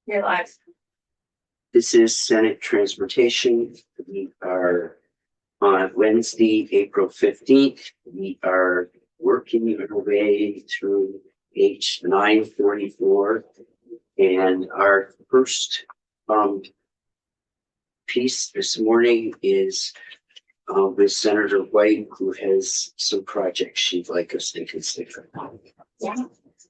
You're live. This is Senate Transportation. We are on Wednesday, April 15th. We are working our way through H 944. And our first piece this morning is with Senator White, who has some projects she'd like us to consider. Yeah.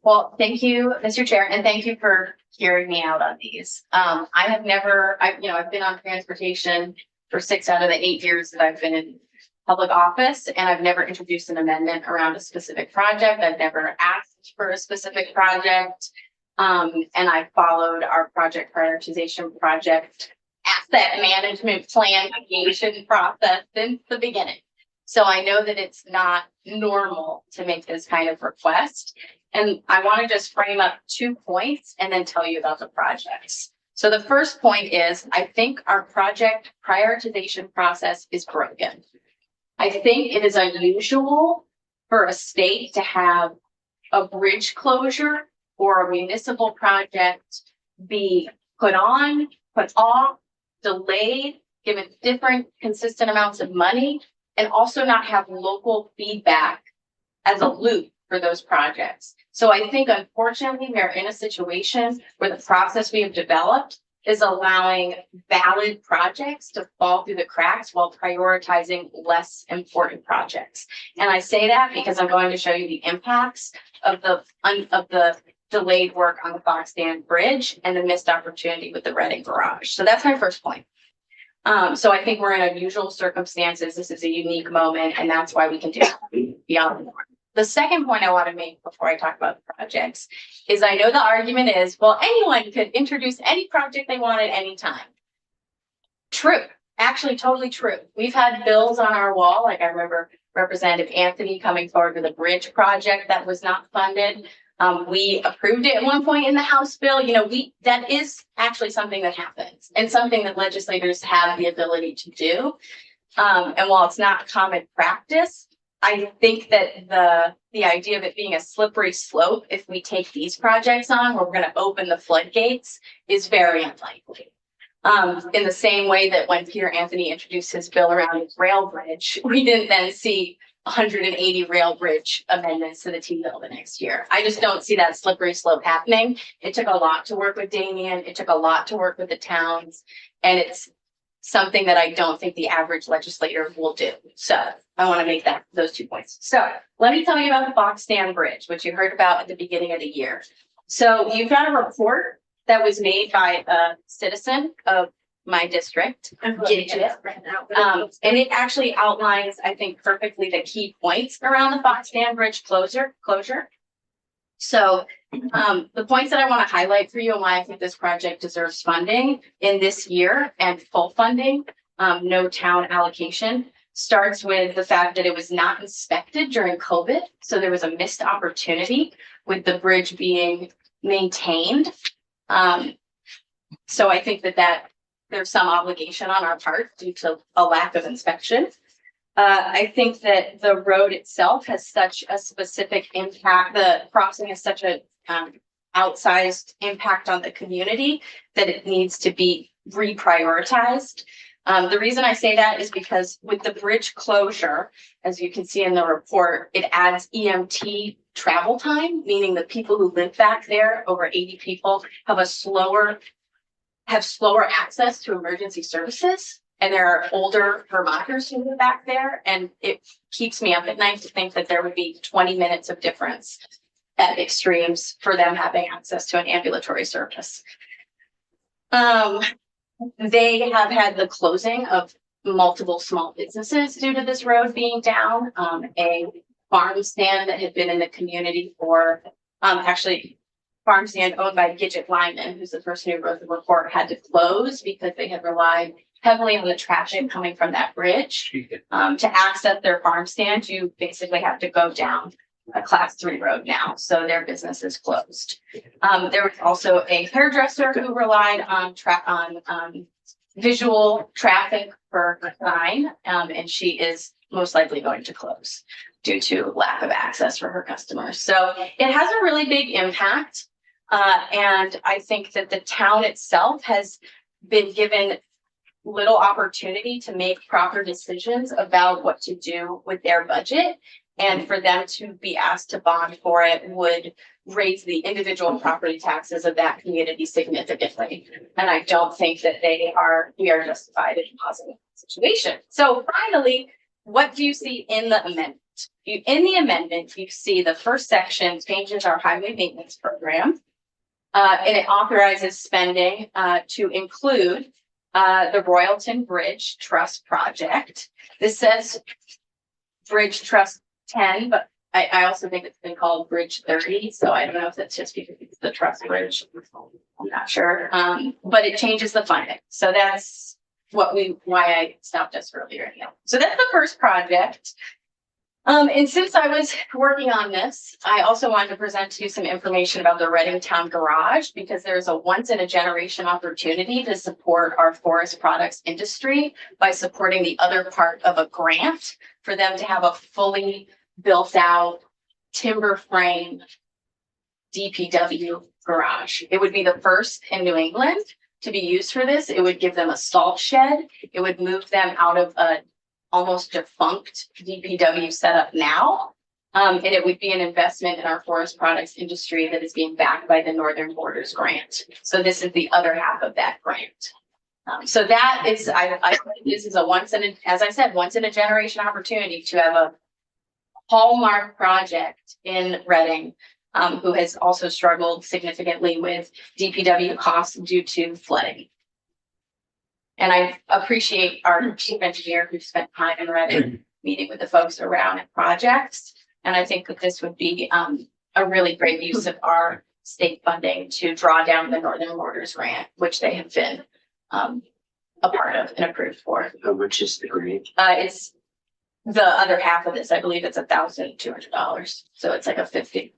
Well, thank you, Mr. Chair, and thank you for hearing me out on these. I've been on transportation for 6 out of the 8 years that I've been in public office, and I've never introduced an amendment around a specific project. I've never asked for a specific project. And I followed our project prioritization project asset management plan creation process since the beginning. So I know that it's not normal to make this kind of request. And I want to just frame up 2 points and then tell you about the projects. So the first point is, I think our project prioritization process is broken. I think it is unusual for a state to have a bridge closure or a municipal project be put on, put off, delayed, given different consistent amounts of money, and also not have local feedback as a loop for those projects. So I think, unfortunately, we are in a situation where the process we have developed is allowing valid projects to fall through the cracks while prioritizing less important projects. And I say that because I'm going to show you the impacts of the delayed work on the Fox Stand Bridge and the missed opportunity with the Reading Garage. So that's my first point. So I think we're in unusual circumstances. This is a unique moment, and that's why we can do beyond the norm. The second point I want to make before I talk about the projects is, I know the argument is, well, anyone could introduce any project they want at any time. True, actually totally true. We've had bills on our wall. Like, I remember Representative Anthony coming forward with a bridge project that was not funded. We approved it at one point in the House bill. That is actually something that happens and something that legislators have the ability to do. And while it's not common practice, I think that the idea of it being a slippery slope, if we take these projects on, where we're going to open the floodgates, is very unlikely. In the same way that when Peter Anthony introduced his bill around his rail bridge, we didn't then see 180 rail bridge amendments to the T bill the next year. I just don't see that slippery slope happening. It took a lot to work with Damien. It took a lot to work with the towns, and it's something that I don't think the average legislator will do. So I want to make those 2 points. So let me tell you about the Fox Stand Bridge, which you heard about at the beginning of the year. So you've got a report that was made by a citizen of my district, Gidget, and it actually outlines, I think, perfectly the key points around the Fox Stand Bridge closure. So the points that I want to highlight for you and why I think this project deserves funding in this year and full funding, no town allocation, starts with the fact that it was not inspected during COVID. So there was a missed opportunity with the bridge being maintained. So I think that there's some obligation on our part due to a lack of inspection. I think that the road itself has such a specific impact. The crossing has such a outsized impact on the community that it needs to be reprioritized. The reason I say that is because with the bridge closure, as you can see in the report, it adds EMT travel time, meaning the people who live back there, over 80 people, have slower access to emergency services. And there are older Vermonters who live back there, and it keeps me up at night to think that there would be 20 minutes of difference at extremes for them having access to an ambulatory service. They have had the closing of multiple small businesses due to this road being down. A farm stand that had been in the community for farm stand owned by Gidget Lyman, who's the person who wrote the report, had to close because they had relied heavily on the traffic coming from that bridge. To access their farm stand, you basically have to go down a class 3 road now. So their business is closed. There was also a hairdresser who relied on visual traffic for a sign, and she is most likely going to close due to lack of access for her customers. So it has a really big impact. And I think that the town itself has been given little opportunity to make proper decisions about what to do with their budget. And for them to be asked to bond for it would raise the individual property taxes of that community significantly. And I don't think that we are justified in causing a situation. So finally, what do you see in the amendment? In the amendment, you see the first section changes our highway maintenance program. And it authorizes spending to include the Royalton Bridge Trust Project. This says Bridge Trust 10, but I also think it's been called Bridge 30. So I don't know if that's just because it's the Trust Bridge. I'm not sure. But it changes the funding. So that's why I stopped us earlier. So that's the first project. And since I was working on this, I also wanted to present to you some information about the Reading Town Garage, because there's a once in a generation opportunity to support our forest products industry by supporting the other part of a grant for them to have a fully built out timber frame DPW garage. It would be the first in New England to be used for this. It would give them a salt shed. It would move them out of a almost defunct DPW setup now. And it would be an investment in our forest products industry that is being backed by the Northern Borders Grant. So this is the other half of that grant. So that is, I think this is a once in a generation opportunity to have a hallmark project in Reading, who has also struggled significantly with DPW costs due to flooding. And I appreciate our chief engineer who spent time in Reading meeting with the folks around at projects. And I think that this would be a really great use of our state funding to draw down the Northern Borders Grant, which they have been a part of and approved for. How much is the grant? It's the other half of this. I believe it's $1,200. So it's like a 50.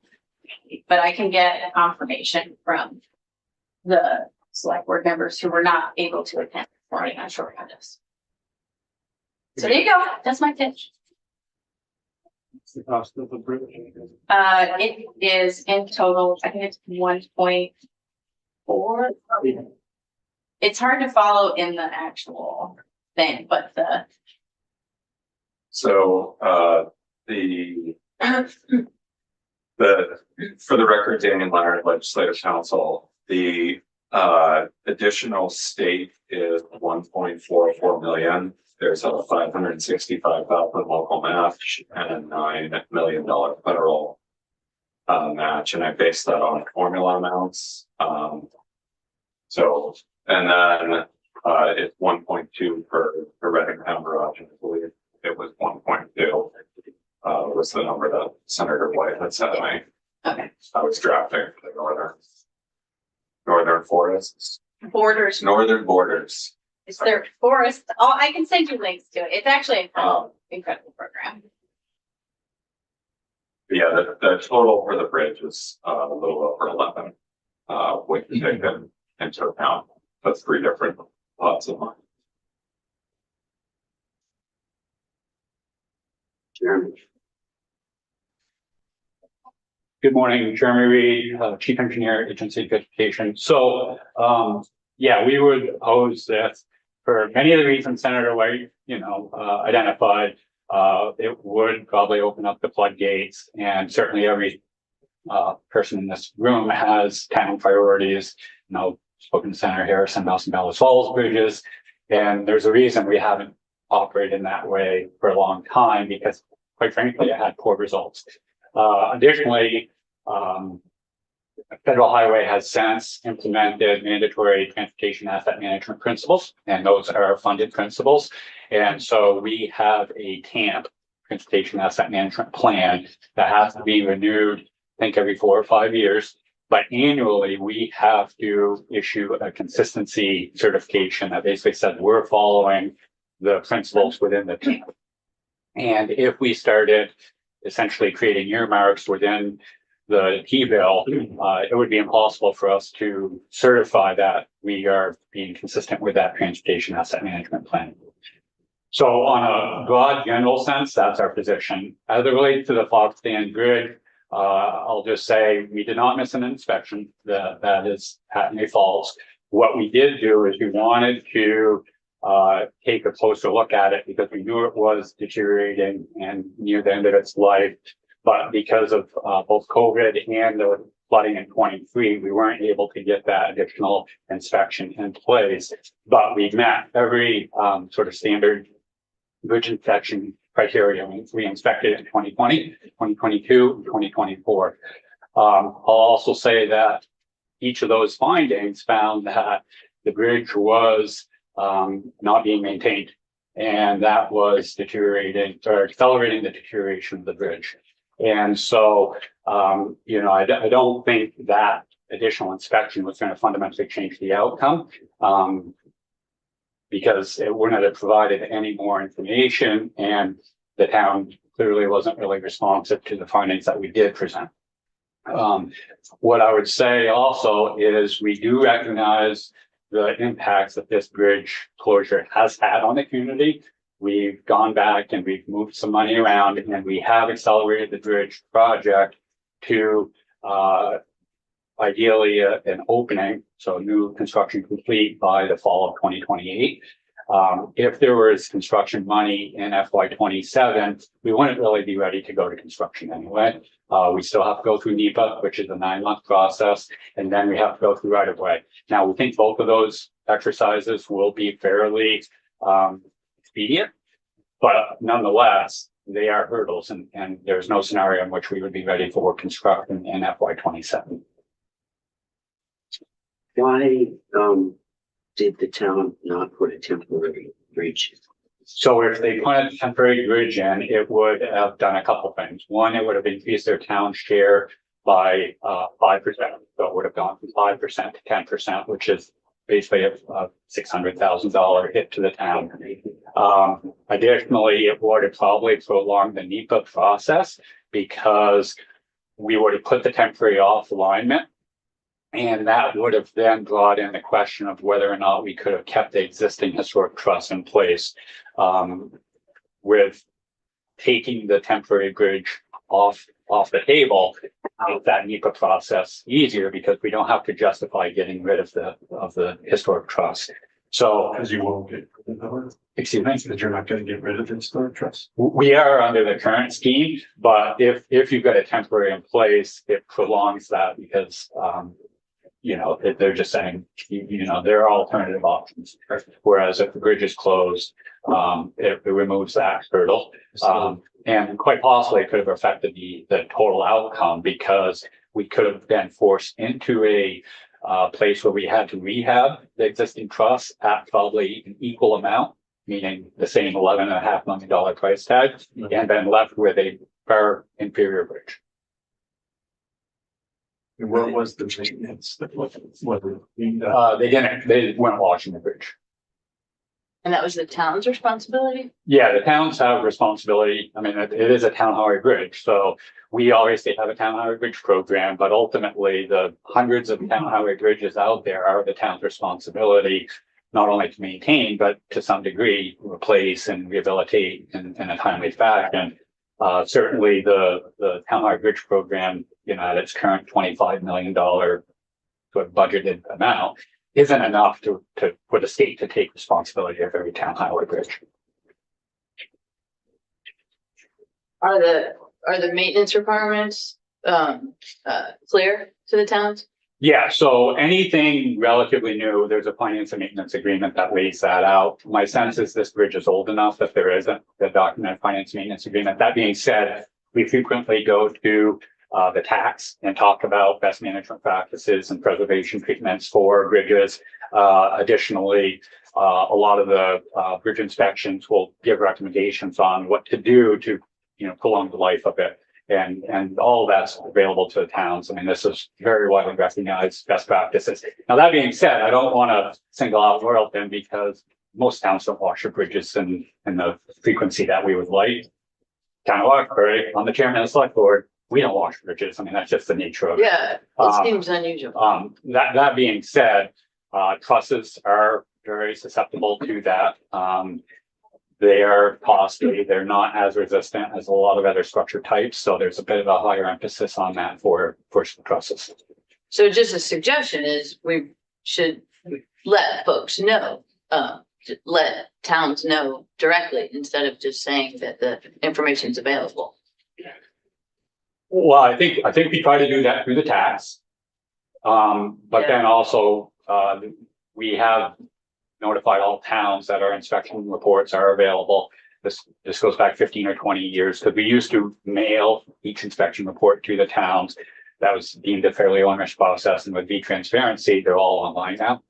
But I can get a confirmation from the select board members who were not able to attend this morning on short notice. So there you go. That's my pitch. What's the cost of the bridge? It is in total, I think it's 1.4. It's hard to follow in the actual thing, but So, for the record, Daniel Leonard, Legislative Council, the additional state is 1.44 million. There's a $565,000 local match and a $9 million federal match, and I based that on formula amounts. And then it's 1.2 for Reading Town Garage, and I believe it was 1.2 was the number that Senator White had sent me. okay. I was drafting for the northern forests, northern borders. It's their forest. Oh, I can send you links to it. It's actually an incredible program. But yeah, the total for the bridge is a little over 11, with taken into account. That's 3 different pots of money. Jeremy? Good morning, Jeremy Reed, Chief Engineer, Agency of Education. So, yeah, we would oppose this for many of the reasons Senator White, identified. It would probably open up the floodgates, and certainly every person in this room has town priorities. Spoken to Senator Harrison about some Bellows Falls bridges, and there's a reason we haven't operated in that way for a long time, because quite frankly, it had poor results. Additionally, Federal Highway has since implemented mandatory transportation asset management principles, and those are funded principles. And so we have a TAMP, transportation asset management plan, that has to be renewed, I think every 4 or 5 years. But annually, we have to issue a consistency certification that basically says we're following the principles within the TAMP. And if we started essentially creating earmarks within the T-bill, it would be impossible for us to certify that we are being consistent with that transportation asset management plan. So on a broad general sense, that's our position. As it relates to the Fox Stand Bridge, I'll just say we did not miss an inspection. That is patently false. What we did do is we wanted to take a closer look at it because we knew it was deteriorating and near the end of its life. But because of both COVID and the flooding in 23, we weren't able to get that additional inspection in place. But we met every sort of standard bridge inspection criteria. We inspected it in 2020, 2022, and 2024. I'll also say that each of those findings found that the bridge was not being maintained, and that was deteriorating or accelerating the deterioration of the bridge. And so, you know, I don't think that additional inspection was going to fundamentally change the outcome, because it wouldn't have provided any more information, and the town clearly wasn't really responsive to the findings that we did present. What I would say also is we do recognize the impacts that this bridge closure has had on the community. We've gone back and we've moved some money around, and we have accelerated the bridge project to ideally an opening, so new construction complete by the fall of 2028. If there was construction money in FY27, we wouldn't really be ready to go to construction anyway. We still have to go through NEPA, which is a 9-month process, and then we have to go through right of way. Now, we think both of those exercises will be fairly expedient, but nonetheless, they are hurdles, and there's no scenario in which we would be ready for construction in FY27. Why did the town not put a temporary bridge? So if they put a temporary bridge in, it would have done a couple things. One, it would have increased their town share by 5%. So it would have gone from 5% to 10%, which is basically a $600,000 hit to the town. Additionally, it would have probably prolonged the NEPA process because we would have put the temporary off alignment. And that would have then brought in the question of whether or not we could have kept the existing historic trust in place, with taking the temporary bridge off the table, make that NEPA process easier because we don't have to justify getting rid of the historic trust. So, Because you won't get rid of it, excuse me, because you're not going to get rid of the historic trust. we are under the current scheme, but if you've got a temporary in place, it prolongs that because, you know, they're just saying, you know, there are alternative options. Whereas if the bridge is closed, it removes that hurdle. And quite possibly it could have affected the total outcome because we could have been forced into a place where we had to rehab the existing trust at probably an equal amount, meaning the same $11.5 million price tag, and then left with a far inferior bridge. And what was the maintenance that was They weren't washing the bridge. And that was the town's responsibility? Yeah, the towns have responsibility. I mean, it is a town highway bridge, so we obviously have a town highway bridge program, but ultimately the hundreds of town highway bridges out there are the town's responsibility, not only to maintain, but to some degree, replace and rehabilitate in a timely fashion. Certainly the town highway bridge program, you know, at its current $25 million sort of budgeted amount, isn't enough for the state to take responsibility of every town highway bridge. Are the maintenance requirements clear to the towns? Yeah, so anything relatively new, there's a finance and maintenance agreement that lays that out. My sense is this bridge is old enough that there isn't a documented finance maintenance agreement. That being said, we frequently go to the tax and talk about best management practices and preservation treatments for bridges. Additionally, a lot of the bridge inspections will give recommendations on what to do to, you know, prolong the life of it. And all that's available to the towns. I mean, this is very widely recognized best practices. Now, that being said, I don't want to single out Royalton because most towns don't wash their bridges in the frequency that we would like. Town of Roxbury, I'm the chairman of the select board. We don't wash bridges. I mean, that's just the nature of it. Yeah, it seems unusual. That being said, trusses are very susceptible to that. they are costly. They're not as resistant as a lot of other structure types. So there's a bit of a higher emphasis on that for trusses. So just a suggestion is we should let folks know, let towns know directly instead of just saying that the information is available. Well, I think we try to do that through the tax. But then also, we have notified all towns that our inspection reports are available. This goes back 15 or 20 years, because we used to mail each inspection report to the towns. That was deemed a fairly onerous process, and with V-Transparency, they're all online now.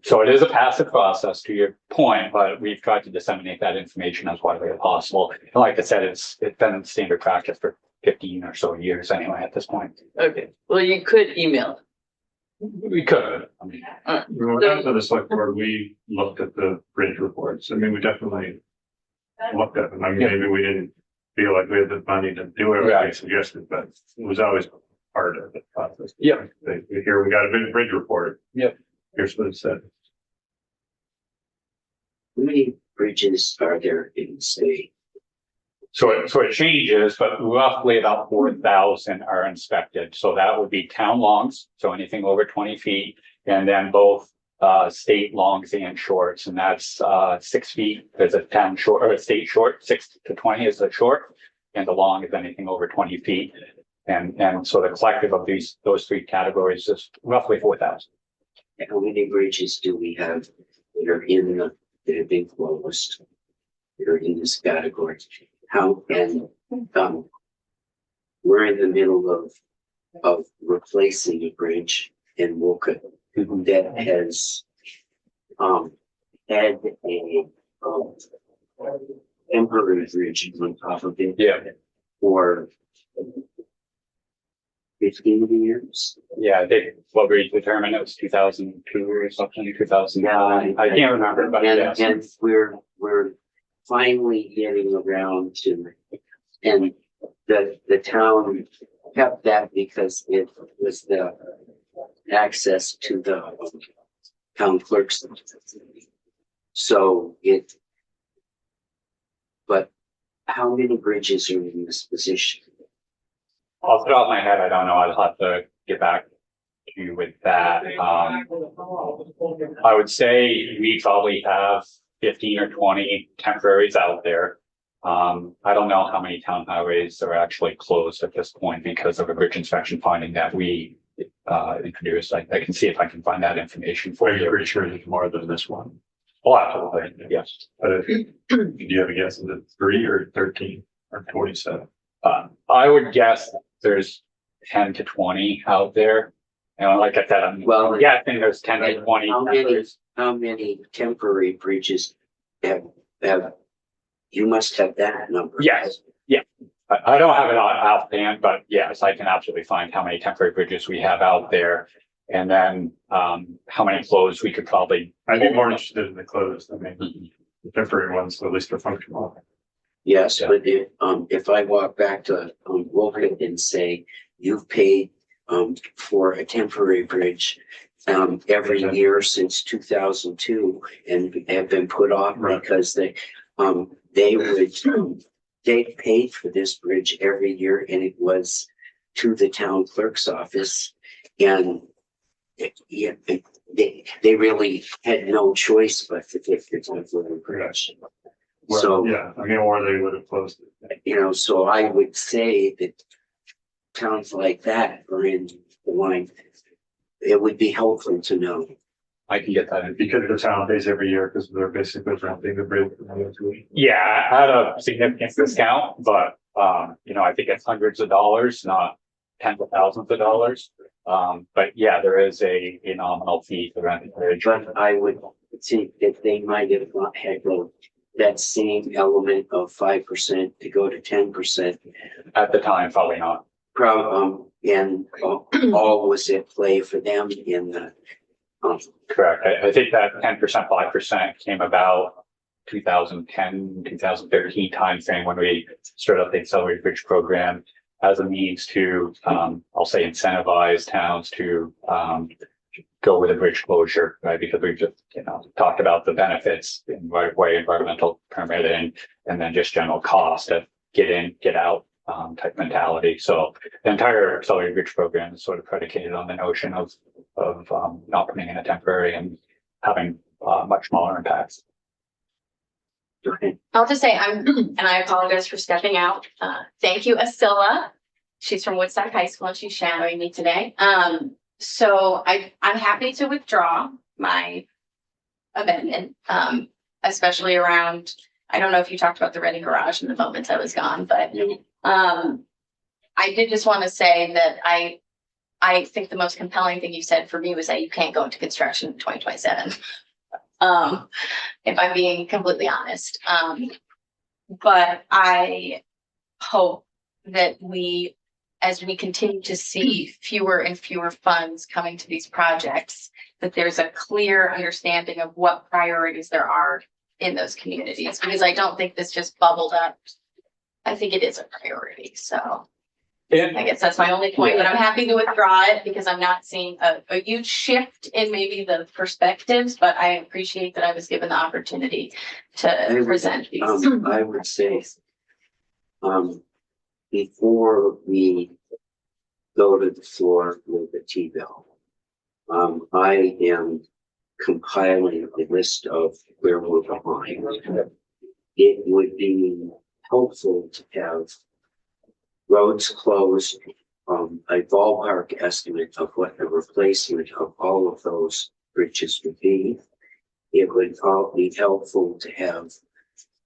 So it is a passive process, to your point, but we've tried to disseminate that information as widely as possible. And like I said, it's been standard practice for 15 or so years anyway at this point. Okay, well, you could email it. We could. I mean, When we went to the select board, we looked at the bridge reports. I mean, we definitely looked at them. I mean, maybe we didn't feel like we had the money to do everything they suggested, but it was always part of the process. Yeah. Here, we got a bridge report. Yep. Here's what it said. How many bridges are there in the state? So it changes, but roughly about 4,000 are inspected. So that would be town longs, so anything over 20 feet, and then both state longs and shorts, and that's 6 feet. There's a town short or a state short, 6 to 20 is the short, and the long is anything over 20 feet. And so the collective of those three categories is roughly 4,000. How many bridges do we have that are in that have been closed? That are in this category? We're in the middle of replacing a bridge in Woka that has had a temporary bridge on top of it. Yeah. For 15 years. Yeah, I think what we determined it was 2002 or something, 2009. I can't remember, but yes. And we're finally getting around to, and the town kept that because it was the access to the town clerk's. So but how many bridges are in this position? Off the top of my head, I don't know. I'll have to get back to you with that. I would say we probably have 15 or 20 temporaries out there. I don't know how many town highways are actually closed at this point because of a bridge inspection finding that we introduced. I can see if I can find that information for I'm you. pretty sure there's more than this one. Oh, absolutely. Yes. But do you have a guess? Is it 3 or 13 or 27? I would guess there's 10 to 20 out there. And like I said, I'm guessing there's 10 to 20. How many temporary bridges have you must have that number? Yes. Yeah. I don't have it offhand, but yes, I can absolutely find how many temporary bridges we have out there. And then how many closed we could probably. I'd be more interested in the closed. I mean, the temporary ones, at least they're functional. Yes, but if I walk back to Woken and say, you've paid for a temporary bridge every year since 2002 and have been put off because they paid for this bridge every year, and it was to the town clerk's office, and they really had no choice but to take the temporary bridge. Well, So yeah, I mean, or they would have closed it. so I would say that towns like that are in the line. It would be helpful to know. I can get that in. Because the town pays every year because they're basically renting the bridge. Yeah, at a significant discount, but I think it's hundreds of dollars, not tens of thousands of dollars. But yeah, there is a nominal fee to rent the bridge. But I would think that they might have not had that same element of 5% to go to 10%. At the time, probably not. And all was at play for them in the. Correct. I think that 10%, 5% came about 2010, 2013 timeframe when we started up the Accelerated Bridge Program as a means to, I'll say, incentivize towns to go with a bridge closure, right? Because we've just, talked about the benefits in right way, environmental permitting, and then just general cost of get in, get out, type mentality. So the entire accelerated bridge program is sort of predicated on the notion of not putting in a temporary and having much smaller impacts. Okay. I'll just say and I apologize for stepping out. Thank you, Ascilla. She's from Woodstock High School and she's shadowing me today. So I'm happy to withdraw my amendment, especially around, I don't know if you talked about the Reading Garage in the moments I was gone, but I did just want to say that I think the most compelling thing you said for me was that you can't go into construction in 2027. If I'm being completely honest. But I hope that as we continue to see fewer and fewer funds coming to these projects, that there's a clear understanding of what priorities there are in those communities, because I don't think this just bubbled up. I think it is a priority. So I guess that's my only point, but I'm happy to withdraw it because I'm not seeing a huge shift in maybe the perspectives, but I appreciate that I was given the opportunity to present these. I would say, before we go to the floor with the T-bill, I am compiling a list of where we're behind. It would be helpful to have roads closed, a ballpark estimate of what the replacement of all of those bridges would be. It would be helpful to have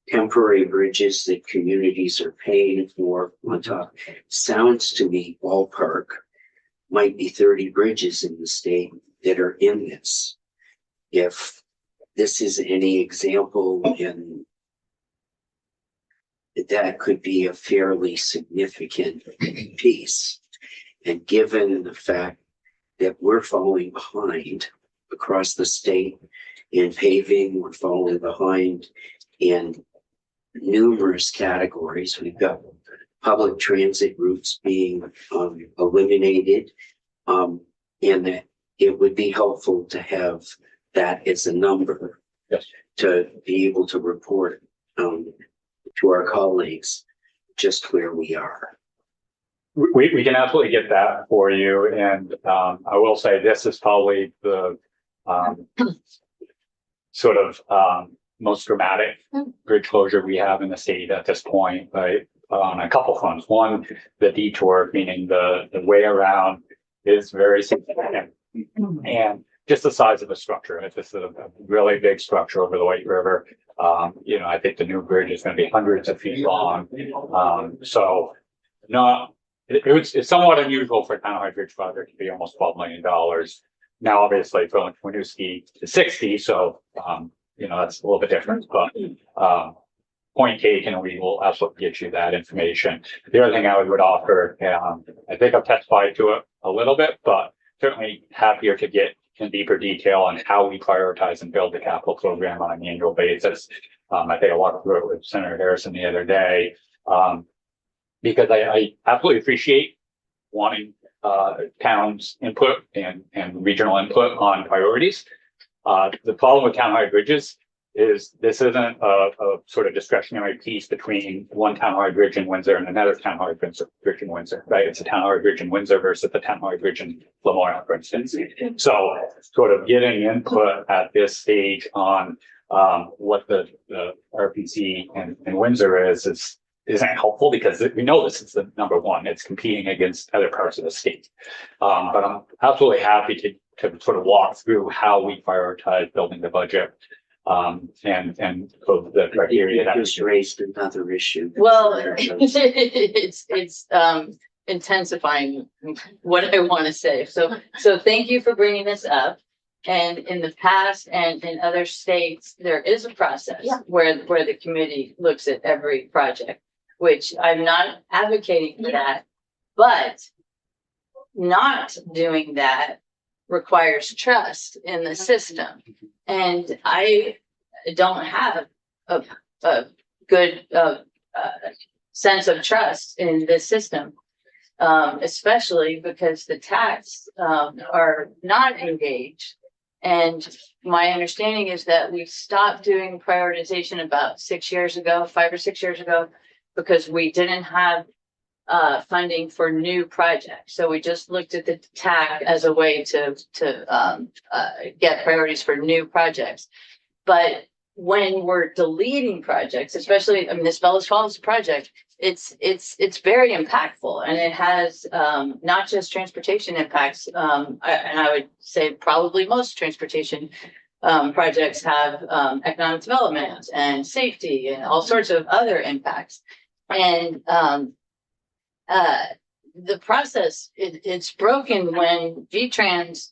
temporary bridges that communities are paying for on top. Sounds to me ballpark might be 30 bridges in the state that are in this. If this is any example, in that could be a fairly significant piece. And given the fact that we're falling behind across the state in paving, we're falling behind in numerous categories. We've got public transit routes being eliminated, and that it would be helpful to have that as a number. Yes. To be able to report to our colleagues just where we are. We can absolutely get that for you. And I will say this is probably the sort of most dramatic bridge closure we have in the state at this point, right? On a couple fronts. One, the detour, meaning the way around, is very significant. And just the size of the structure. If it's a really big structure over the White River, I think the new bridge is going to be hundreds of feet long. So it's somewhat unusual for a town high bridge project to be almost $12 million. Now, obviously, going from Winooski to 60, so that's a little bit different. But point taken, we will absolutely get you that information. The other thing I would offer, I think I've testified to it a little bit, but certainly happier to get in deeper detail on how we prioritize and build the capital program on an annual basis. I think I walked through it with Senator Harrison the other day, because I absolutely appreciate wanting towns' input and regional input on priorities. The problem with town high bridges is this isn't a sort of discretionary piece between one town high bridge in Windsor and another town high bridge in Windsor, right? It's a town high bridge in Windsor versus the town high bridge in Lemoore, for instance. So sort of getting input at this stage on what the RPC in Windsor isn't helpful, because we know this is the number one. It's competing against other parts of the state. But I'm absolutely happy to sort of walk through how we prioritize building the budget. And so the criteria that just raised another issue. Well, it's intensifying what I want to say. So thank you for bringing this up. And in the past and in other states, there is a process where the committee looks at every project, which I'm not advocating for that, but not doing that requires trust in the system. And I don't have a good sense of trust in this system. especially because the tax, are not engaged. And my understanding is that we stopped doing prioritization about 6 years ago, 5 or 6 years ago, because we didn't have funding for new projects. So we just looked at the TAC as a way to get priorities for new projects. But when we're deleting projects, especially, I mean, this Bellas Falls project, it's very impactful, and it has not just transportation impacts. And I would say probably most transportation projects have economic development and safety and all sorts of other impacts. And the process, it's broken when VTrans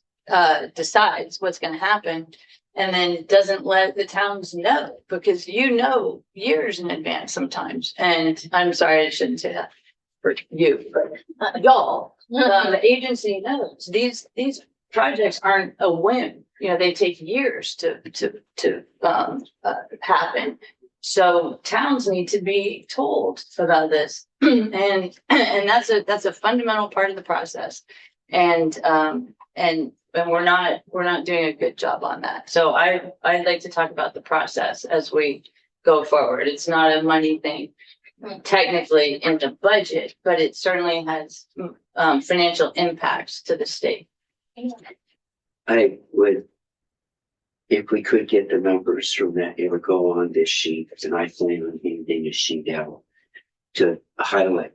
decides what's going to happen and then doesn't let the towns know, because years in advance sometimes. And I'm sorry, I shouldn't say that for you, but y'all, the agency knows these projects aren't a whim. You know, they take years to happen. So towns need to be told about this, and that's a fundamental part of the process, and we're not doing a good job on that. So I'd like to talk about the process as we go forward. It's not a money thing technically in the budget, but it certainly has financial impacts to the state. I would, if we could get the numbers from that, it would go on this sheet, and I plan on handing a sheet out to highlight.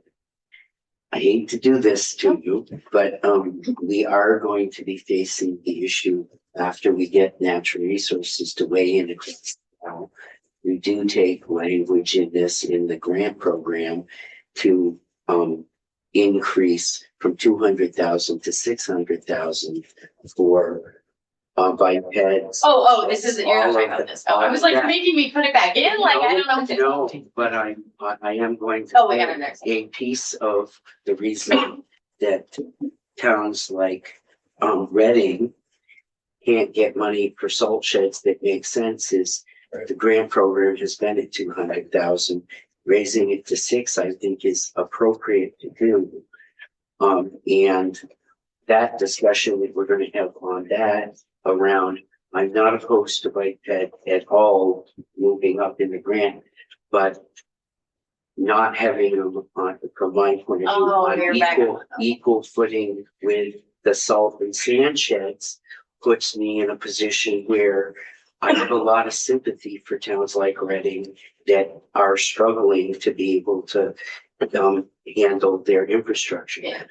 I hate to do this to you, but we are going to be facing the issue after we get natural resources to weigh in. We do take language in the grant program to increase from 200,000 to 600,000 for bipeds. Oh, this isn't, you're not talking about this. Oh, I was like, making me put it back in, like, I don't know. What to No, do. but I am going to. Oh, we got it next. A piece of the reason that towns like Reading can't get money for salt sheds that make sense is the grant program has been at 200,000. Raising it to 6, I think, is appropriate to do. And that discussion that we're going to have on that around, I'm not opposed to bike ped at all moving up in the grant, but not having them on, from my point of view, Oh, you're back. on equal footing with the salt and sand sheds puts me in a position where I have a lot of sympathy for towns like Reading that are struggling to be able to handle their infrastructure. Yeah.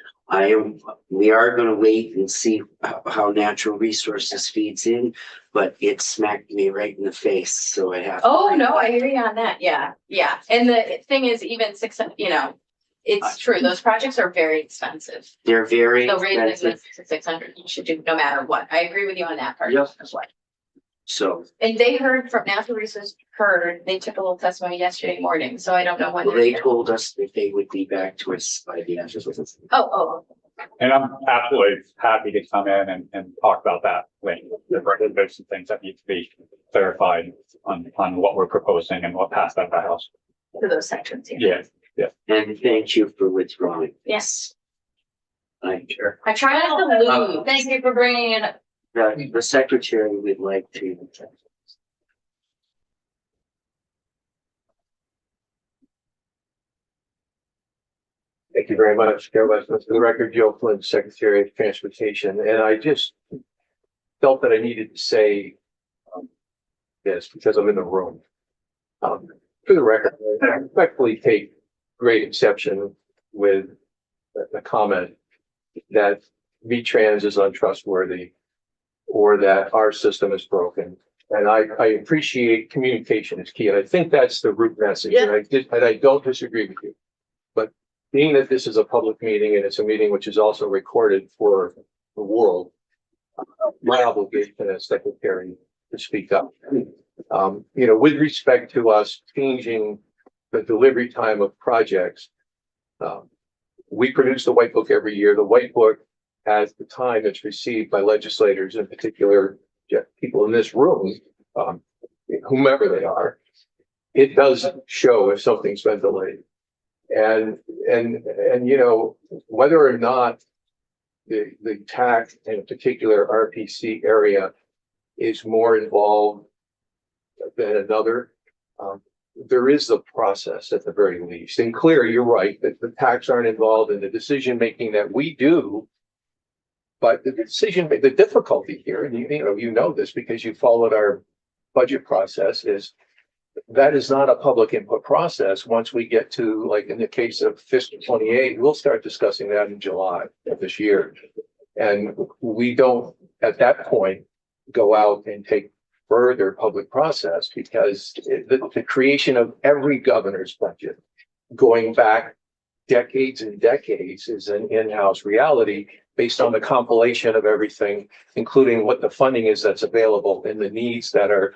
We are going to wait and see how natural resources feeds in, but it smacked me right in the face. So I have. Oh, no, I hear you on that. Yeah, yeah. And the thing is, even 600, it's true. Those projects are very expensive. They're very So raising expensive. this to 600, you should do no matter what. I agree with you on that part. Yep. As well. So And they heard from Natural Resources, they took a little testimony yesterday morning, so I don't know when. well, they're they here. told us that they would be back to us by the end of the. Oh, And I'm absolutely happy to come in and talk about that later. There's some things that need to be clarified on what we're proposing and what passed that by House. to those sections. Yeah. Yeah, And thank you for withdrawing. Yes. I'm sure. I try not to lose. Thank you for bringing it up. The secretary would like to. Thank you very much, Chair Westman. For the record, Joe Flynn, Secretary of Transportation, and I just felt that I needed to say this because I'm in the room. For the record, I respectfully take great exception with the comment that VTrans is untrustworthy or that our system is broken. And I appreciate communication is key, and I think that's the root message. And I don't disagree with you. But being that this is a public meeting and it's a meeting which is also recorded for the world, my obligation as secretary to speak up. With respect to us changing the delivery time of projects, we produce the white book every year. The white book has the time that's received by legislators, in particular, people in this room, whomever they are. It does show if something's been delayed. And, you know, whether or not the TAC in a particular RPC area is more involved than another, there is the process at the very least. And clear, you're right, that the TACs aren't involved in the decision making that we do. But the difficulty here, and you know this because you followed our budget process, is that is not a public input process. Once we get to, like in the case of fiscal 28, we'll start discussing that in July of this year. And we don't, at that point, go out and take further public process because the creation of every governor's budget going back decades and decades is an in-house reality based on the compilation of everything, including what the funding is that's available and the needs that are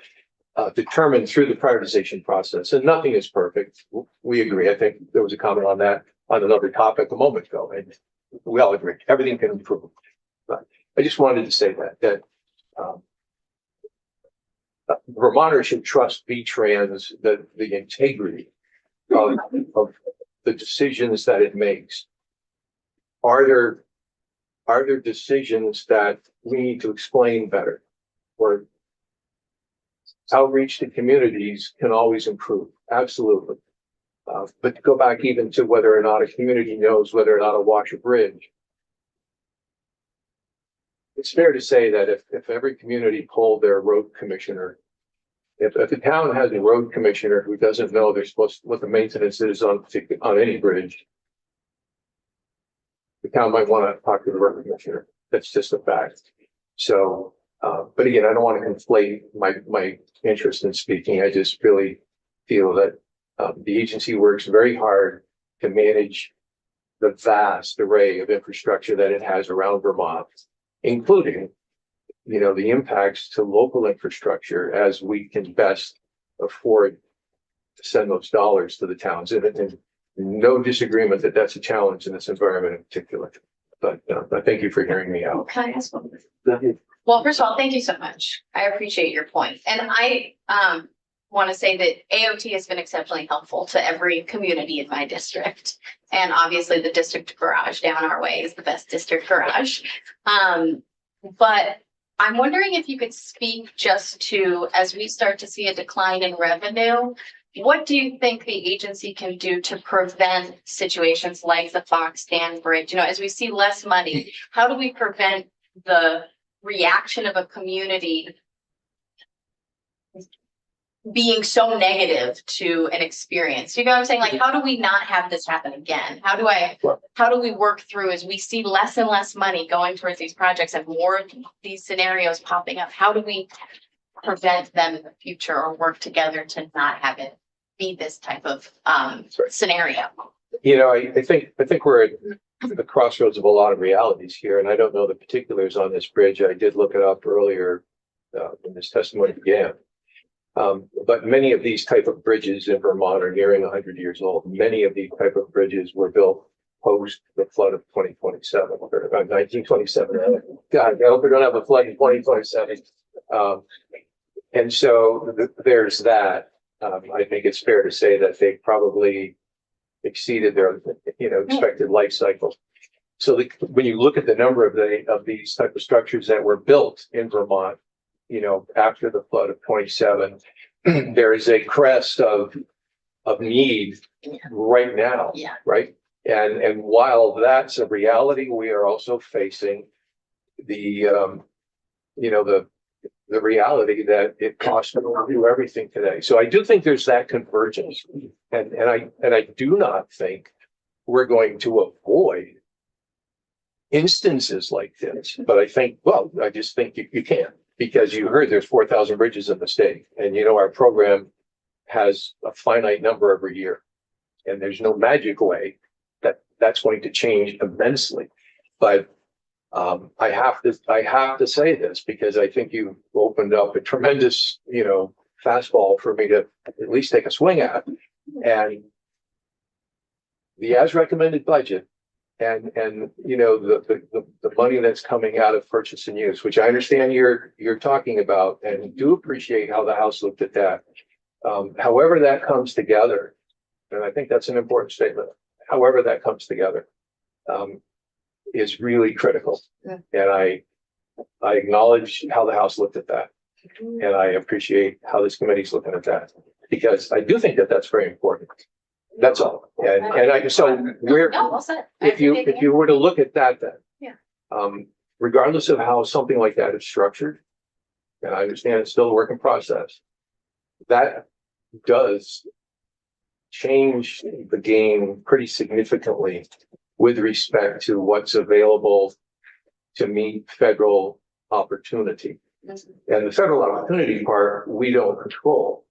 determined through the prioritization process. And nothing is perfect. We agree. I think there was a comment on that on another topic a moment ago, and we all agree everything can improve. But I just wanted to say that Vermonters should trust VTrans, the integrity of the decisions that it makes. Are there decisions that we need to explain better, or outreach to communities can always improve? Absolutely. But to go back even to whether or not a community knows whether or not to watch a bridge, it's fair to say that if every community polled their road commissioner, if the town has a road commissioner who doesn't know they're supposed to, what the maintenance is on any bridge, the town might want to talk to the road commissioner. That's just a fact. So, but again, I don't want to conflate my interest in speaking. I just really feel that the agency works very hard to manage the vast array of infrastructure that it has around Vermont, including, you know, the impacts to local infrastructure as we can best afford to send those dollars to the towns. And no disagreement that that's a challenge in this environment in particular. But I thank you for hearing me out. Can I ask one? Well, first of all, thank you so much. I appreciate your point. And I want to say that AOT has been exceptionally helpful to every community in my district. And obviously the district garage down our way is the best district garage. But I'm wondering if you could speak just to, as we start to see a decline in revenue, what do you think the agency can do to prevent situations like the Fox Dam Bridge? You know, as we see less money, how do we prevent the reaction of a community being so negative to an experience? You know what I'm saying? Like, how do we not have this happen again? How do we work through as we see less and less money going towards these projects and more of these scenarios popping up? How do we prevent them in the future or work together to not have it be this type of scenario? You know, I think we're at the crossroads of a lot of realities here, and I don't know the particulars on this bridge. I did look it up earlier when this testimony began. But many of these type of bridges in Vermont are nearing 100 years old. Many of these type of bridges were built post the flood of 2027, or about 1927. God, I hope we don't have a flood in 2027. And so there's that. I think it's fair to say that they probably exceeded their, expected life cycle. So when you look at the number of these type of structures that were built in Vermont, after the flood of 27, there is a crest of need right now. Yeah. Right. And while that's a reality, we are also facing the reality that it costs to do everything today. So I do think there's that convergence, and I do not think we're going to avoid instances like this. But I just think you can't, because you heard there's 4,000 bridges in the state, and our program has a finite number every year, and there's no magic way that's going to change immensely. But I have to say this, because I think you opened up a tremendous, fastball for me to at least take a swing at. And the as recommended budget and the money that's coming out of purchase and use, which I understand you're talking about, and do appreciate how the House looked at that. However that comes together, and I think that's an important statement. however that comes together, is really critical. Yeah. And I acknowledge how the House looked at that. And I appreciate how this committee's looking at that, because I do think that that's very important. That's all. So where, No, well said. I if you appreciate the were to look at that then. Yeah. Regardless of how something like that is structured, and I understand it's still a work in process, that does change the game pretty significantly with respect to what's available to meet federal opportunity. And the federal opportunity part, we don't control.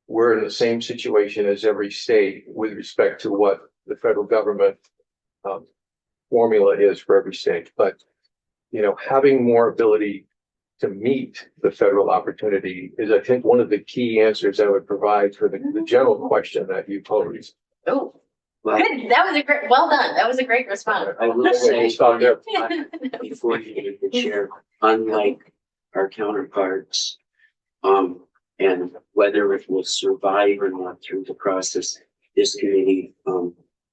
We're in the same situation as every state with respect to what the federal government formula is for every state. But, you know, having more ability to meet the federal opportunity is, I think, one of the key answers I would provide for the general question that you posed. Oh, Well, good. That was a great, well done. That was a great response. I will say, Stop there. before you get the chair, unlike our counterparts, and whether it will survive or not through the process, this committee,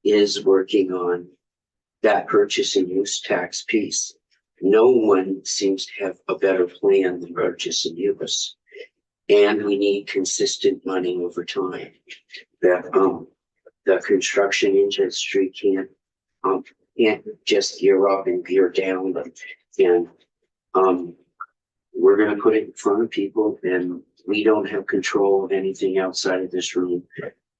is working on that purchase and use tax piece. No one seems to have a better plan than purchase and use. And we need consistent money over time. That, the construction industry can't just gear up and gear down, and we're gonna put it in front of people, and we don't have control of anything outside of this room.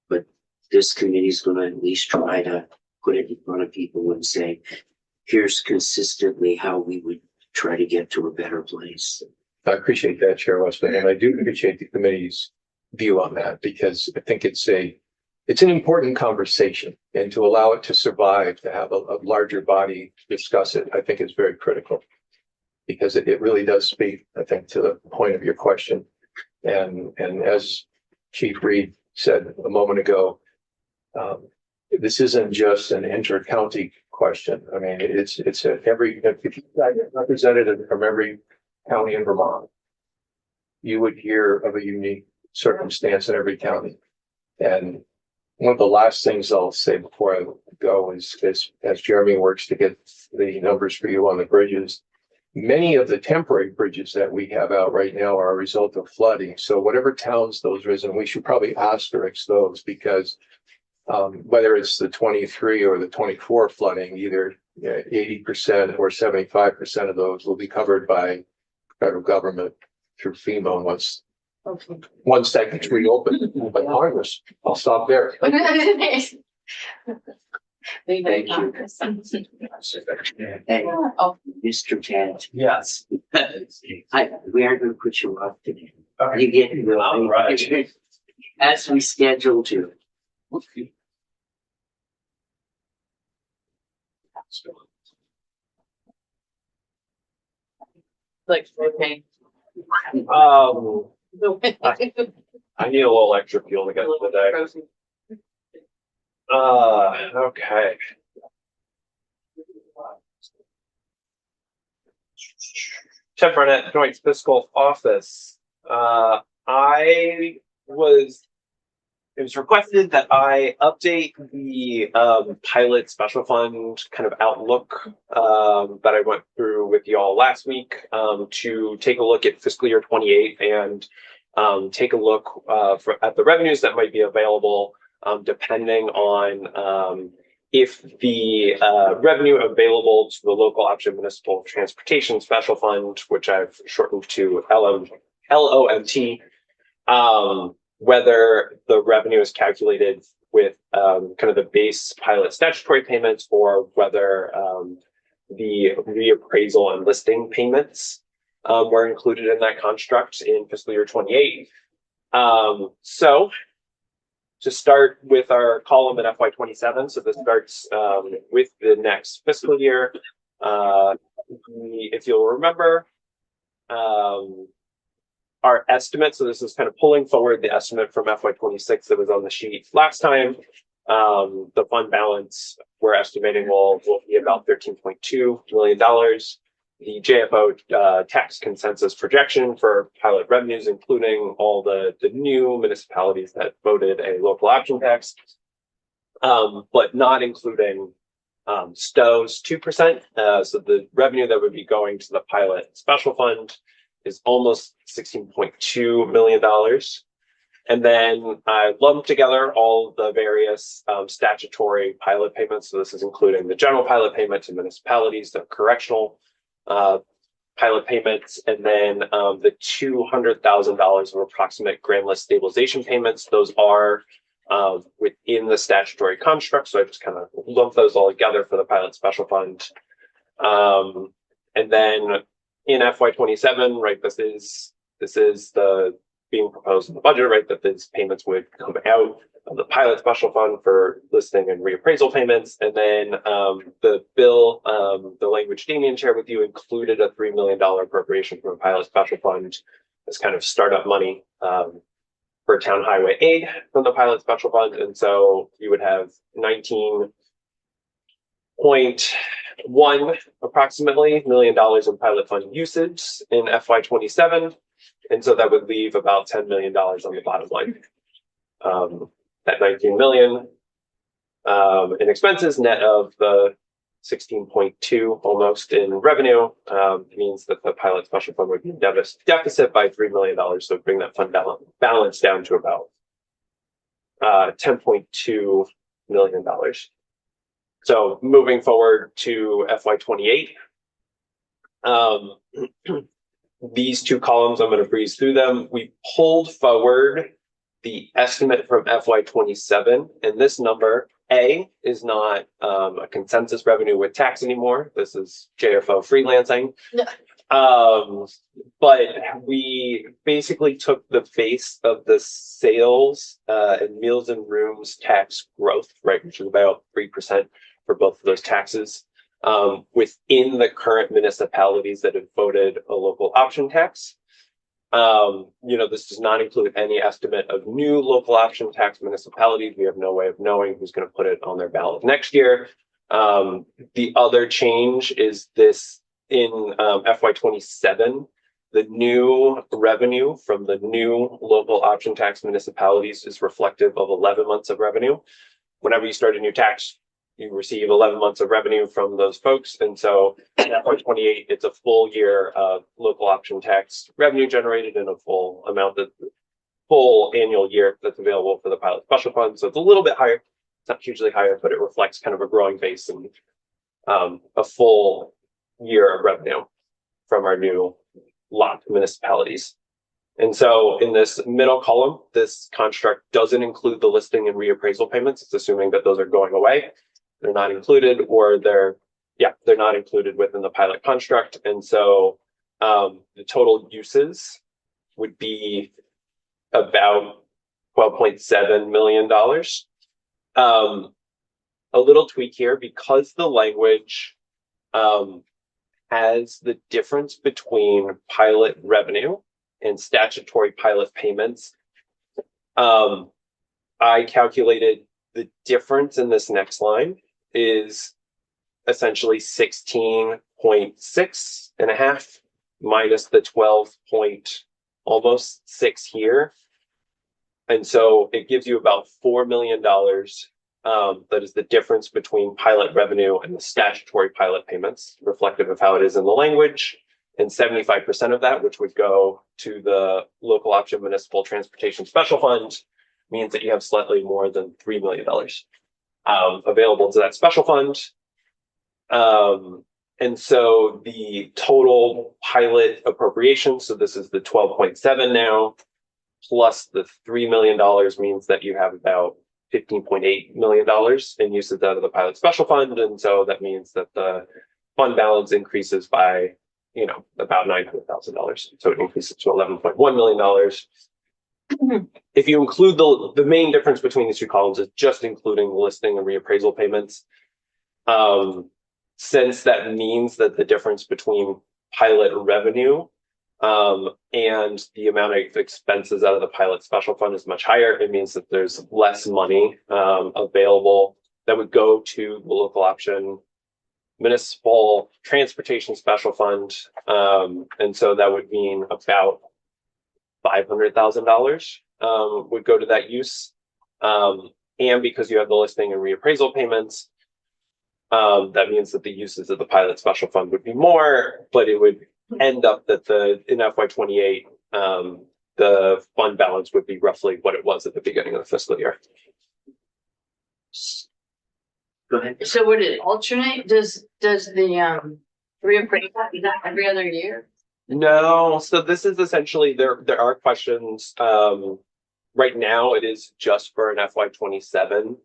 But this committee's gonna at least try to put it in front of people and say, here's consistently how we would try to get to a better place. I appreciate that, Chair Westman, and I do appreciate the committee's view on that, because I think it's an important conversation, and to allow it to survive, to have a larger body discuss it, I think is very critical. Because it really does speak, I think, to the point of your question. And as Chief Reed said a moment ago, this isn't just an inter-county question. I mean, if you got a representative from every county in Vermont, you would hear of a unique circumstance in every county. And one of the last things I'll say before I go is as Jeremy works to get the numbers for you on the bridges, many of the temporary bridges that we have out right now are a result of flooding. So whatever towns those are in, we should probably asterisk those, because whether it's the 23 or the 24 flooding, either 80% or 75% of those will be covered by federal government through FEMA once that gets reopened. But Congress, I'll stop there. Thank you. Hey, Oh, Mr. Ted, Yes. we aren't gonna put you off today. Okay. You get to All right. as we scheduled to. Like, okay. I need a little extra fuel to get through the day. Okay. Ted Burnett, Joint Fiscal Office. It was requested that I update the pilot special fund kind of outlook that I went through with y'all last week to take a look at fiscal year 28 and take a look at the revenues that might be available depending on if the revenue available to the local option municipal transportation special fund, which I've shortened to LOMT, whether the revenue is calculated with kind of the base pilot statutory payments, or whether the reappraisal and listing payments were included in that construct in fiscal year 28. So to start with our column in FY27, so this starts with the next fiscal year. If you'll remember, our estimate, so this is kind of pulling forward the estimate from FY26 that was on the sheet last time. The fund balance we're estimating will be about $13.2 million. The JFO tax consensus projection for pilot revenues, including all the new municipalities that voted a local option tax, but not including Stowe's 2%. So the revenue that would be going to the pilot special fund is almost $16.2 million. And then I lumped together all the various statutory pilot payments. So this is including the general pilot payment to municipalities, the correctional pilot payments, and then the $200,000 of approximate grand list stabilization payments. Those are within the statutory construct. So I just kind of lumped those all together for the pilot special fund. And then in FY27, right, this is the being proposed in the budget, right, that these payments would come out of the pilot special fund for listing and reappraisal payments. And then the bill, the language Damien shared with you, included a $3 million appropriation from a pilot special fund as kind of startup money for town highway aid from the pilot special fund. And so you would have 19.1 approximately $1 million in pilot fund usage in FY27. And so that would leave about $10 million on the bottom line. That 19 million in expenses net of the 16.2 almost in revenue means that the pilot special fund would be in deficit by $3 million. So bring that fund balance down to about $10.2 million. So moving forward to FY28, these two columns, I'm going to breeze through them. We pulled forward the estimate from FY27, and this number, A, is not a consensus revenue with tax anymore. This is JFO freelancing. But we basically took the base of the sales and meals and rooms tax growth, right, which is about 3% for both of those taxes. Within the current municipalities that have voted a local option tax. This does not include any estimate of new local option tax municipalities. We have no way of knowing who's going to put it on their ballot next year. The other change is this in FY27, the new revenue from the new local option tax municipalities is reflective of 11 months of revenue. Whenever you start a new tax, you receive 11 months of revenue from those folks. And so in FY28, it's a full year of local option tax revenue generated in a full amount, full annual year that's available for the pilot special fund. So it's a little bit higher. It's not hugely higher, but it reflects kind of a growing base and a full year of revenue from our new lot municipalities. And so in this middle column, this construct doesn't include the listing and reappraisal payments. It's assuming that those are going away. They're not included, or they're not included within the pilot construct. And so the total uses would be about $12.7 million. A little tweak here, because the language has the difference between pilot revenue and statutory pilot payments. I calculated the difference in this next line is essentially 16.6 and a half minus the 12 point almost 6 here. And so it gives you about $4 million. That is the difference between pilot revenue and the statutory pilot payments, reflective of how it is in the language. And 75% of that, which would go to the local option municipal transportation special fund, means that you have slightly more than $3 million available to that special fund. And so the total pilot appropriation, so this is the 12.7 now, plus the $3 million means that you have about $15.8 million in usage out of the pilot special fund. And so that means that the fund balance increases by, about $900,000. So it increases to $11.1 million. If you include the main difference between these two columns is just including the listing and reappraisal payments. Since that means that the difference between pilot revenue and the amount of expenses out of the pilot special fund is much higher, it means that there's less money available that would go to the local option municipal transportation special fund. And so that would mean about $500,000 would go to that use. and because you have the listing and reappraisal payments, that means that the uses of the pilot special fund would be more, but it would end up that in FY 28, the fund balance would be roughly what it was at the beginning of the fiscal year. Go ahead. So would it alternate? Does the reappraisal, is that every other year? No, so this is essentially, there are questions, right now it is just for an FY 27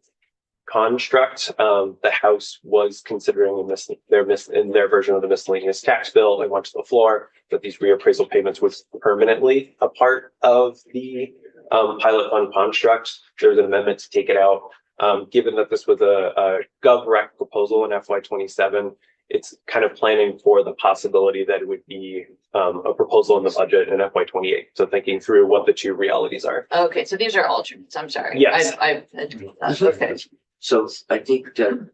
construct. The House was considering in their version of the miscellaneous tax bill, they went to the floor, that these reappraisal payments was permanently a part of the pilot fund construct. There was an amendment to take it out. Given that this was a GovRec proposal in FY 27, it's kind of planning for the possibility that it would be a proposal in the budget in FY 28. So thinking through what the two realities are. Okay, so these are alternates. I'm sorry. Yes. Okay. So I think to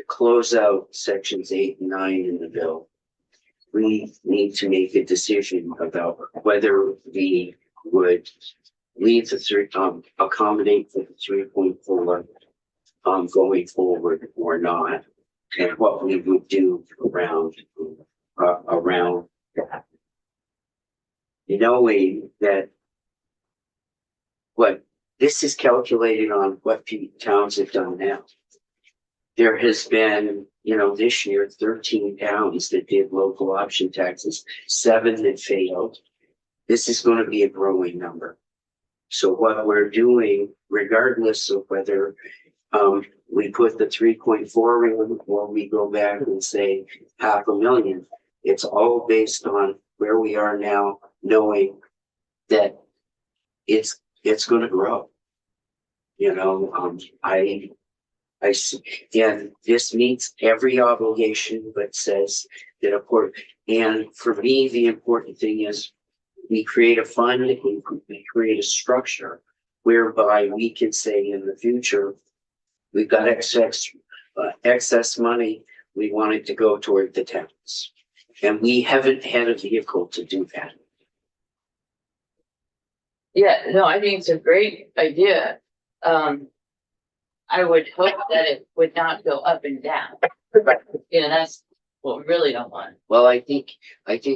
close out sections 8 and 9 in the bill, we need to make a decision about whether we would leave the accommodate for the 3.4 going forward or not, and what we would do around that. Knowing that what this is calculated on what towns have done now. There has been, this year, 13 towns that did local option taxes, 7 that failed. This is going to be a growing number. So what we're doing, regardless of whether we put the 3.4 in or we go back and say 500,000, it's all based on where we are now, knowing that it's going to grow. I see, and this meets every obligation, but says that and for me, the important thing is we create a fund, we create a structure whereby we can say in the future, we've got excess money, we want it to go toward the towns. And we haven't had a vehicle to do that. Yeah, no, I think it's a great idea. I would hope that it would not go up and down. That's what we really don't want. Well, I think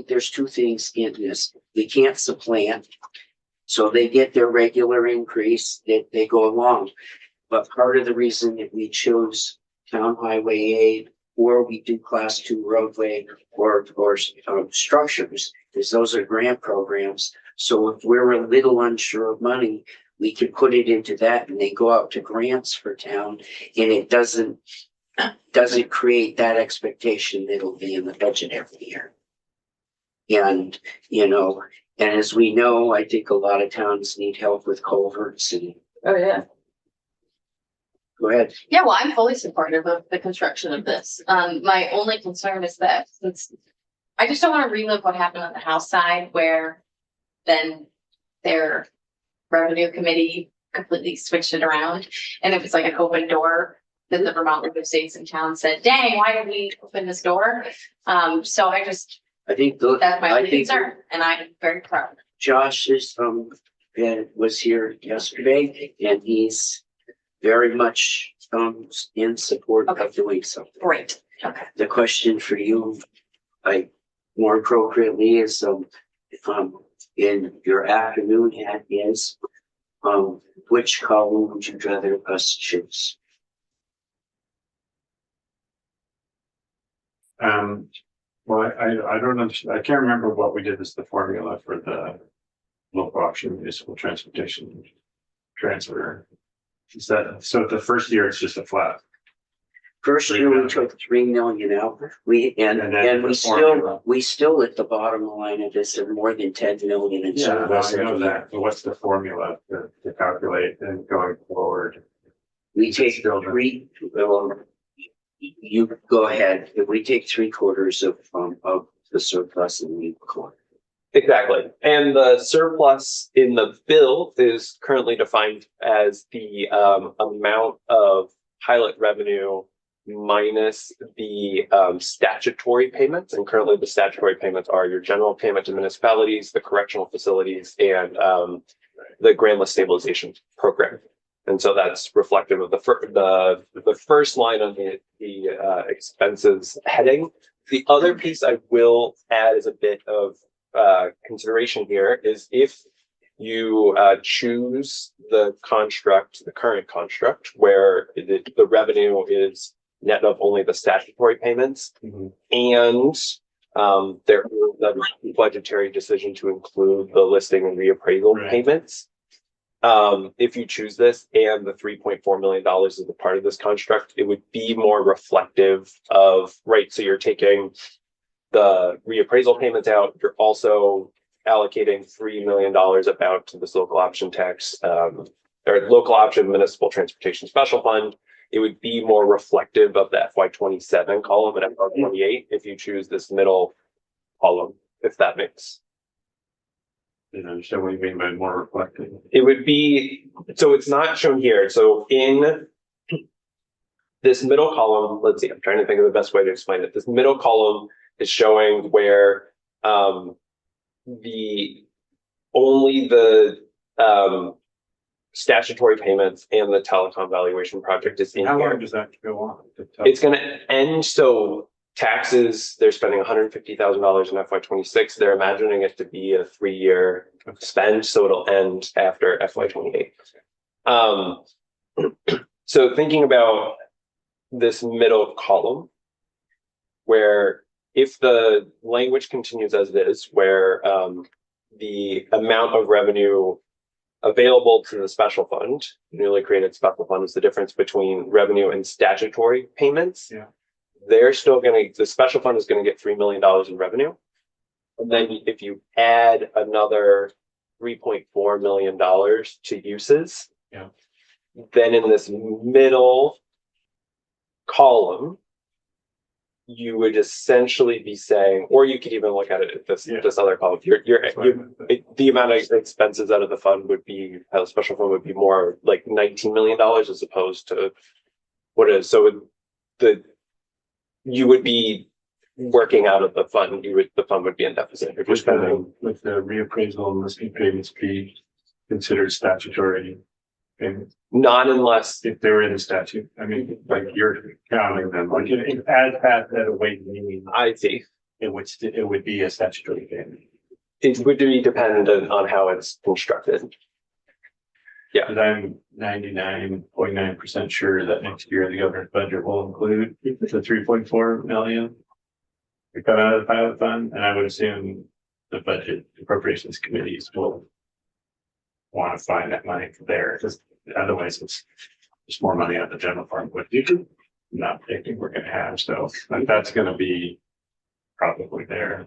there's two things in this. We can't supplant. So they get their regular increase that they go along. But part of the reason that we chose town highway aid, or we do class 2 roadway or structures, is those are grant programs. So if we're a little unsure of money, we can put it into that and they go out to grants for town, and it doesn't create that expectation that it'll be in the budget every year. And, and as we know, I think a lot of towns need help with culverts and. Oh, yeah. Go ahead. Yeah, well, I'm fully supportive of the construction of this. My only concern is that I just don't want to relive what happened on the House side, where then their revenue committee completely switched it around. And it was like an open door that the Vermont League of States and Towns said, dang, why did we open this door? So I think that's my only concern, and I'm very proud. Josh was here yesterday, and he's very much in support of doing something. Great. Okay. The question for you, more appropriately, is in your afternoon hat is which column would you rather us choose? Well, I don't understand. I can't remember what we did as the formula for the local option municipal transportation transfer. Is that, so the first year it's just a flat? First year we took 3 million out. We still at the bottom line of this are more than 10 million in surplus. I know that. But what's the formula to calculate and going forward? We take you go ahead. If we take 3/4 of the surplus and we record. Exactly. And the surplus in the bill is currently defined as the amount of pilot revenue minus the statutory payments. And currently the statutory payments are your general payment to municipalities, the correctional facilities, and the Grand List Stabilization Program. And so that's reflective of the first line on the expenses heading. The other piece I will add as a bit of consideration here is if you choose the current construct, where the revenue is net of only the statutory payments, and there is a budgetary decision to include the listing and reappraisal Right. payments. If you choose this and the $3.4 million is a part of this construct, it would be more reflective of, right, so you're taking the reappraisal payments out, you're also allocating $3 million about to this local option tax, or local option municipal transportation special fund. It would be more reflective of the FY27 column and FY28 if you choose this middle column, if that makes. You know, understand what you mean by more reflective. It would be, so it's not shown here. So in this middle column, let's see, I'm trying to think of the best way to explain it. This middle column is showing where only the statutory payments and the telecom valuation project is in How long here. does that go on? It's gonna end, so taxes, they're spending $150,000 in FY26. They're imagining it to be a 3-year spend, so it'll end after FY28. So thinking about this middle column, where if the language continues as it is, where the amount of revenue available to the special fund, newly created special fund, is the difference between revenue and statutory payments. Yeah. They're still the special fund is gonna get $3 million in revenue. And then if you add another $3.4 million to uses. Yeah. Then in this middle column, you would essentially be saying, or you could even look at it at this other column. The amount of expenses out of the fund would be, how the special fund would be more like $19 million as opposed to what it is. So you would be working out of the fund. The fund would be in deficit if you're spending. With the reappraisal and listing payments be considered statutory payments, Not unless, if they're in the statute. I mean, like you're counting them, like if as past that await meaning, I see, it would be a statutory payment. it would be dependent on how it's constructed. Because I'm 99.9% sure that next year the governor's budget will include the 3.4 million to cut out of the pilot fund, and I would assume the budget appropriations committees will want to find that money there, because otherwise it's just more money out of the general fund, which you not thinking we're gonna have, so that's gonna be probably there.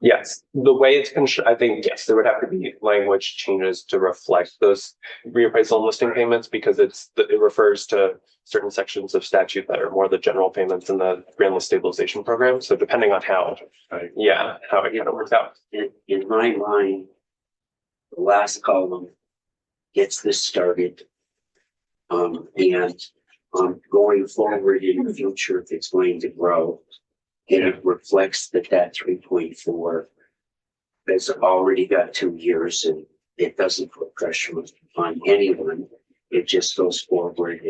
Yes, the way it's I think, yes, there would have to be language changes to reflect those reappraisal and listing payments, because it refers to certain sections of statute that are more the general payments in the Grand List Stabilization Program. So depending on how, Right. how it kind of works out. In my mind, the last column gets this started. And going forward in the future, if it's going to grow, and it reflects that 3.4 has already got 2 years, and it doesn't put pressure on anyone. It just goes forward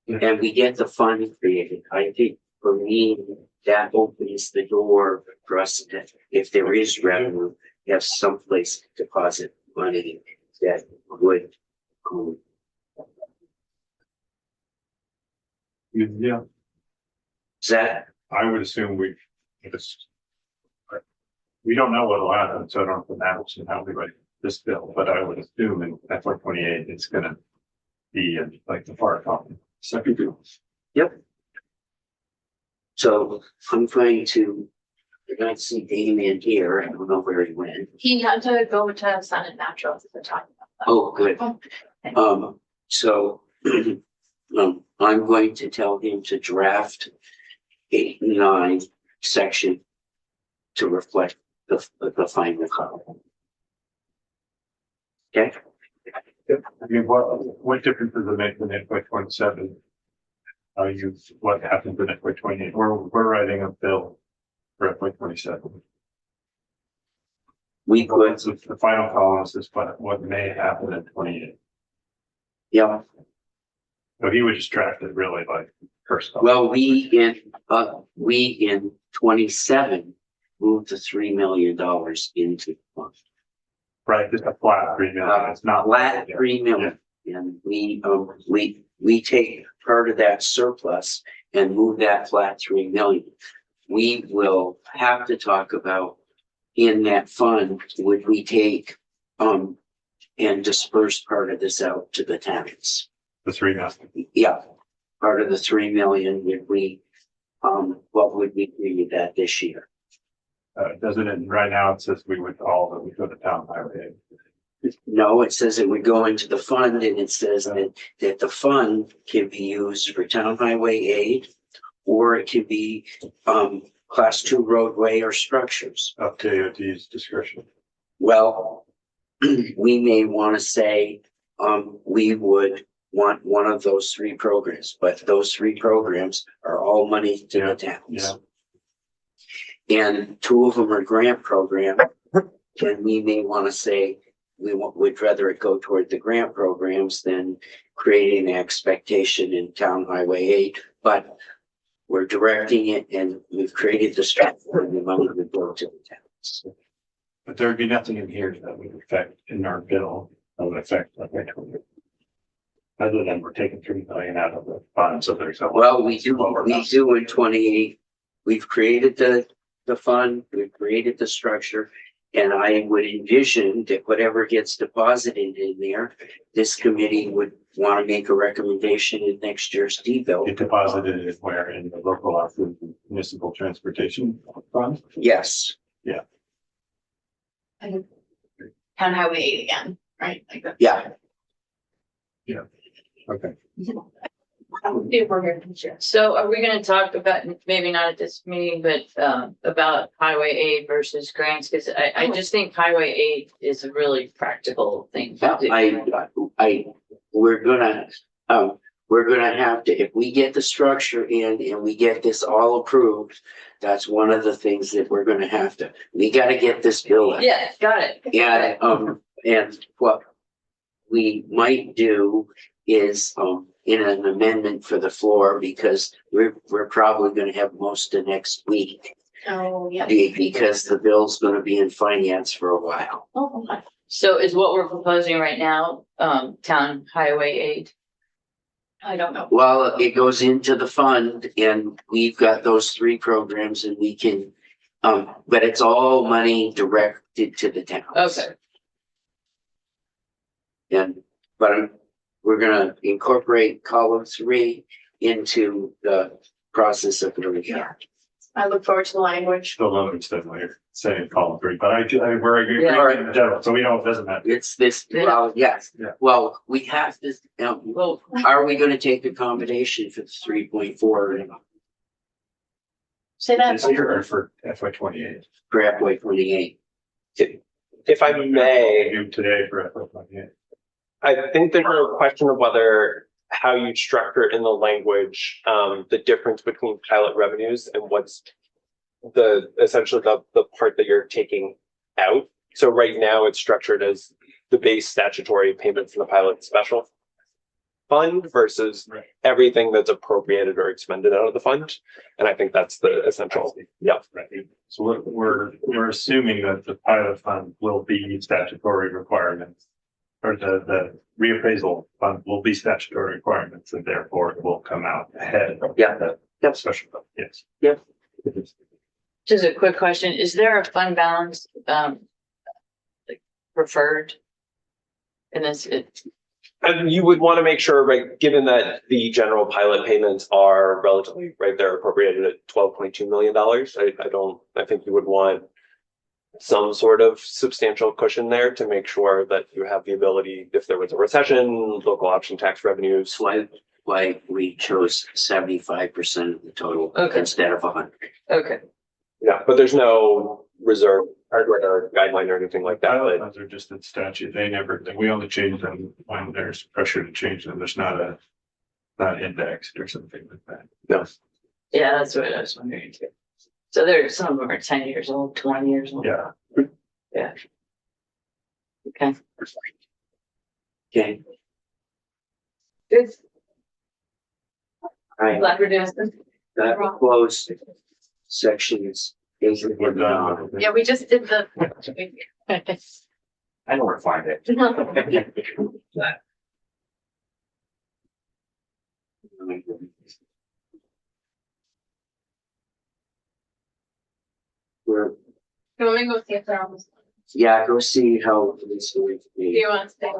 and we get the fund created. I think for me, that opens the door for us to, if there is revenue, have someplace to deposit money that would, Yeah, is that, I would assume we don't know what'll happen, so I don't know if and how we write this bill, but I would assume in FY28, it's gonna be like the fire company. yep. So I'm going to, I don't see Damien here. I don't know where he went. He had to go to Sun and Natural at the time. Oh, good. So I'm going to tell him to draft 8 and 9 section to reflect the final column. Okay, I mean, what difference does it make in FY27? What happens in FY28? We're writing a bill for FY27. we could, The final column is what may happen in 28. yeah, So he would just draft it really like first. column. well, we in 27 moved the $3 million into the fund. Right, just a flat 3 million. It's not. Flat 3 million, and we take part of that surplus and move that flat 3 million. We will have to talk about in that fund, would we take, and disperse part of this out to the towns? The 3 million. Yeah, part of the 3 million, would we, what would we do with that this year? Doesn't it, right now it says we would go to town highway. No, it says it would go into the fund, and it says that the fund can be used for town highway aid, or it can be, class 2 roadway or structures. Up to AOT's discretion. Well, we may want to say, we would want one of those 3 programs, but those 3 programs are all money to the towns. Yeah. And 2 of them are grant program, and we may want to say, we'd rather it go toward the grant programs than creating an expectation in town highway aid, but we're directing it, and we've created the structure, and the money would go to the towns. But there would be nothing in here that would affect in our bill, that would affect like I told you. Other than we're taking 3 million out of the fund, so there's a. Well, we do in 28. We've created the fund, we've created the structure, and I would envision that whatever gets deposited in there, this committee would want to make a recommendation in next year's D-bill. It deposited it where in the local office municipal transportation fund? Yes, Town highway 8 again, right? Like that. yeah, Okay. If we're here this year. So are we gonna talk about, maybe not at this meeting, but about highway aid versus grants? Cause I just think highway aid is a really practical thing. to do. we're gonna have to, if we get the structure in and we get this all approved, that's one of the things that we're gonna have to, we gotta get this bill in. Yeah, got it. And what we might do is, in an amendment for the floor, because we're probably gonna have most of next week. Oh, yeah. Because the bill's gonna be in finance for a while. Oh, my. So is what we're proposing right now, town highway aid? I don't know. Well, it goes into the fund, and we've got those 3 programs, and we can, but it's all money directed to the towns. Okay, But we're gonna incorporate column 3 into the process of the review. I look forward to the language. Still don't understand why you're saying column 3, but we're agree Yeah. in general, so we know it doesn't matter. It's this, well, yes, Yeah. well, we have to, well, are we gonna take accommodation for the 3.4 Say that. This year or for FY 28? for FY 28? If I may, Do today for FY 28. I think there's a question of whether how you structure in the language, the difference between pilot revenues and what's essentially the part that you're taking out. So right now it's structured as the base statutory payment from the pilot special fund versus Right. everything that's appropriated or expended out of the fund. And I think that's the essential. Yeah. Right. So we're assuming that the pilot fund will be statutory requirements. Or the reappraisal fund will be statutory requirements, and therefore it will come out ahead of Yeah. that special fund, yes. Yep. just a quick question. Is there a fund balance, like preferred? And And you would want to make sure, right, given that the general pilot payments are relatively, right, they're appropriated at $12.2 million. I think you would want some sort of substantial cushion there to make sure that you have the ability, if there was a recession, local option tax revenues. That's why we chose 75% of the total Okay. instead of 100. okay, Yeah, but there's no reserve or guideline or anything like that. Pilot But funds are just in statute, we only change them when there's pressure to change them, there's not indexed or something like that. no, yeah, that's what I was wondering too. So some of them are 10 years old, 20 years old. Yeah. Yeah. Okay. Okay, Good. I Glad we're doing this. that closed sections. We're done. Yeah, we just did the. I know where to find it. We're, You want me to go see if they're almost, yeah, go see how it's going to do be. you want to stay?